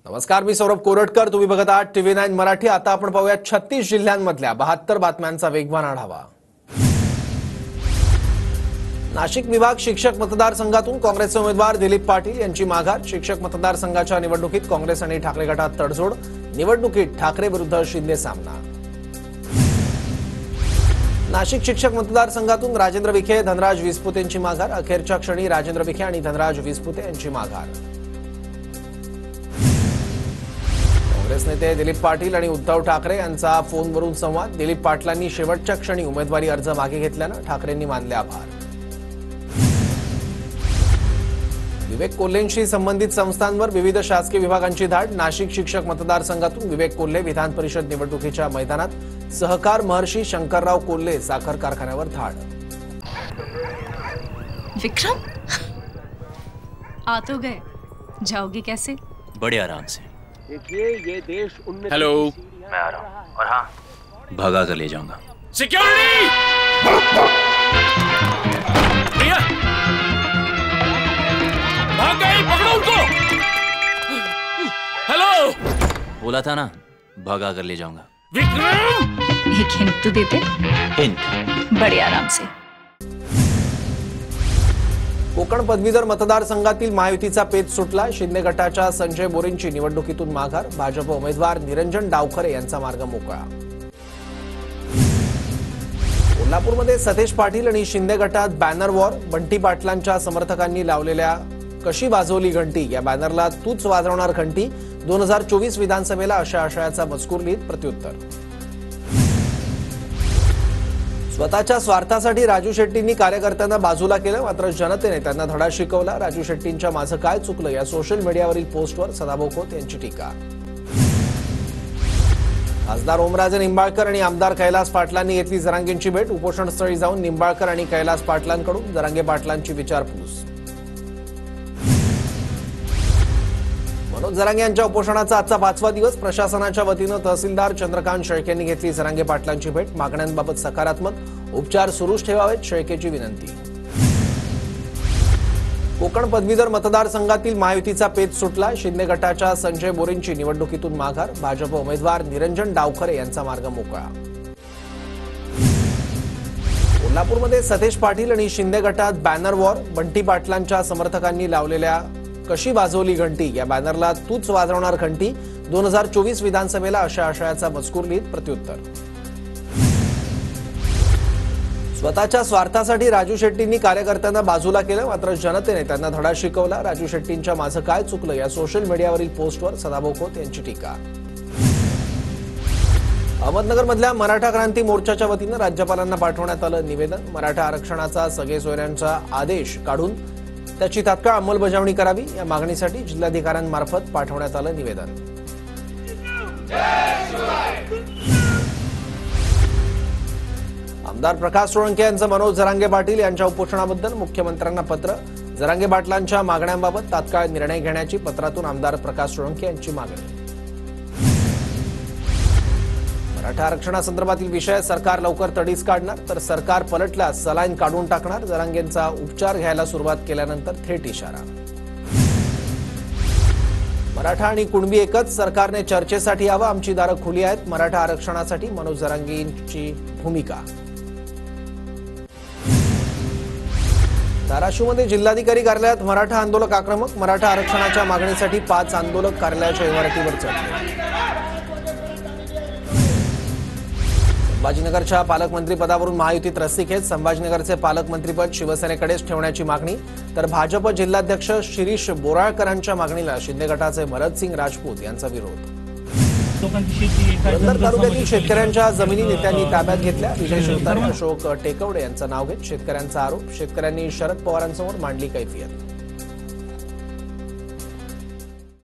नमस्कार, मी सौरभ कोरटकर. तुम्ही बघत आहात TV9 मराठी. आता आपण पाहूया 36 जिल्ह्यांमधल्या 72 बातम्यांचा वेगवान आढावा. नाशिक विभाग शिक्षक मतदारसंघातून काँग्रेसचे उमेदवार दिलीप पाटील यांची माघार. शिक्षक मतदारसंघाच्या निवडणुकीत काँग्रेस आणि ठाकरे गटात तडजोड. निवडणुकीत ठाकरे विरुद्ध शिंदे सामना. नाशिक शिक्षक मतदारसंघातून राजेंद्र विखे, धनराज विसपुते यांची माघार. अखेरच्या क्षणी राजेंद्र विखे आणि धनराज विसपुते यांची माघार. काँग्रेस नेते दिलीप पाटील आणि उद्धव ठाकरे यांचा फोनवरून संवाद. दिलीप पाटलांनी शेवटच्या क्षणी उमेदवारी अर्ज मागे घेतल्यानं ठाकरेंनी मानले आभार. विवेक कोल्हेंशी संबंधित संस्थांवर विविध शासकीय विभागांची धाड. नाशिक शिक्षक मतदारसंघातून विवेक कोल्हे विधान परिषद निवडणुकीच्या मैदानात. सहकार महर्षी शंकरराव कोल्हे साखर कारखान्यावर धाड. विक्रम आ तो गए, जाओगे कैसे? बड़े आराम से. देखिए ये देश हेलो, मैं आ रहा हूँ और हाँ भगा कर ले जाऊंगा. सिक्योरिटी! भैया भाग गए, पकड़ो उनको. हेलो, बोला था ना भगा कर ले जाऊंगा. विक्रम, एक हिंट तो देते. हिंट. बड़े आराम से. कोकण पदवीधर मतदारसंघातील महायुतीचा पेच सुटला. शिंदे गटाच्या संजय बोरेंची निवडणुकीतून माघार. भाजप उमेदवार निरंजन डावखरे यांचा मार्ग मोकळा. कोल्हापूरमध्ये सतेज पाटील आणि शिंदे गटात बॅनर वॉर. बंटी पाटलांच्या समर्थकांनी लावलेल्या कशी वाजवली घंटी या बॅनरला तूच वाजवणार घंटी. 2024 विधानसभेला अशा आशयाचा मजकूर लिहित प्रत्युत्तर. स्वतःच्या स्वार्थासाठी राजू शेट्टींनी कार्यकर्त्यांना बाजूला केलं, मात्र जनतेने त्यांना धडा शिकवला. राजू शेट्टींच्या माझं काय चुकलं या सोशल मीडियावरील पोस्टवर सदाभाऊ खोत यांची टीका. खासदार ओमराजे निंबाळकर आणि आमदार कैलास पाटलांनी घेतली जरांगेंची भेट. उपोषणस्थळी जाऊन निंबाळकर आणि कैलास पाटलांकडून जरांगे पाटलांची विचारपूस. मनोज जरांगे यांच्या उपोषणाचा आजचा 5वा दिवस. प्रशासनाच्या वतीनं तहसीलदार चंद्रकांत शेळके यांनी घेतली जरांगे पाटलांची भेट. मागण्यांबाबत सकारात्मक, उपचार सुरूच ठेवावेत, शेळकेची विनंती. कोकण पदवीधर मतदारसंघातील महायुतीचा पेच सुटला. शिंदे गटाच्या संजय बोरेंची निवडणुकीतून माघार. भाजप उमेदवार निरंजन डावखरे यांचा मार्ग मोकळा. कोल्हापूरमध्ये सतेज पाटील आणि शिंदे गटात बॅनर वॉर. बंटी पाटलांच्या समर्थकांनी लावलेल्या कशी वाजवली घंटी या बॅनरला तूच वाजवणार घंटी. 2024 विधानसभेला अशा आशयाचा मजकूर लिहित प्रत्युत्तर. स्वतःच्या स्वार्थासाठी राजू शेट्टींनी कार्यकर्त्यांना बाजूला केलं, मात्र जनतेने त्यांना धडा शिकवला. राजू शेट्टींच्या माझं काय चुकलं या सोशल मीडियावरील पोस्टवर सदाभाऊ खोत यांची टीका. अहमदनगरमधल्या मराठा क्रांती मोर्चाच्या वतीनं राज्यपालांना पाठवण्यात आलं निवेदन. मराठा आरक्षणाचा सगळे सोयऱ्यांचा आदेश काढून त्याची तात्काळ अंमलबजावणी करावी या मागणीसाठी जिल्हाधिकाऱ्यांमार्फत पाठवण्यात आलं निवेदन. आमदार प्रकाश सोळंके यांचं मनोज जरांगे पाटील यांच्या उपोषणाबद्दल मुख्यमंत्र्यांना पत्र. जरांगे पाटलांच्या मागण्यांबाबत तात्काळ निर्णय घेण्याची पत्रातून आमदार प्रकाश सोळंके यांची मागणी. मराठा आरक्षणासंदर्भातील विषय सरकार लवकर तडीस काढणार, तर सरकार पलटल्यास सलाईन काढून टाकणार. जरांगेंचा उपचार घ्यायला सुरुवात केल्यानंतर थेट इशारा. मराठा आणि कुणबी एकच, सरकारने चर्चेसाठी यावं, आमची दारं खुली आहेत. मराठा आरक्षणासाठी मनोज जरांगेंची भूमिका. धाराशिवमध्ये जिल्हाधिकारी कार्यालयात मराठा आंदोलक आक्रमक. मराठा आरक्षणाच्या मागणीसाठी 5 आंदोलक कार्यालयाच्या इमारतीवर चढले. संभाजीनगरच्या पालकमंत्री पदावरून महायुतीत रस्सीखेच. संभाजीनगरचे पालकमंत्रीपद शिवसेनेकडेच ठेवण्याची मागणी, तर भाजप जिल्हाध्यक्ष शिरीष बोराळकरांच्या मागणीला शिंदे गटाचे भरतसिंग राजपूत यांचा विरोध. पुरंदर तालुक्यातील शेतकऱ्यांच्या जमिनी नेत्यांनी ताब्यात घेतल्या. विजय शिवतारे, अशोक टेकवडे यांचं नाव घेत शेतकऱ्यांचा आरोप. शेतकऱ्यांनी शरद पवारांसमोर मांडली कैफियत.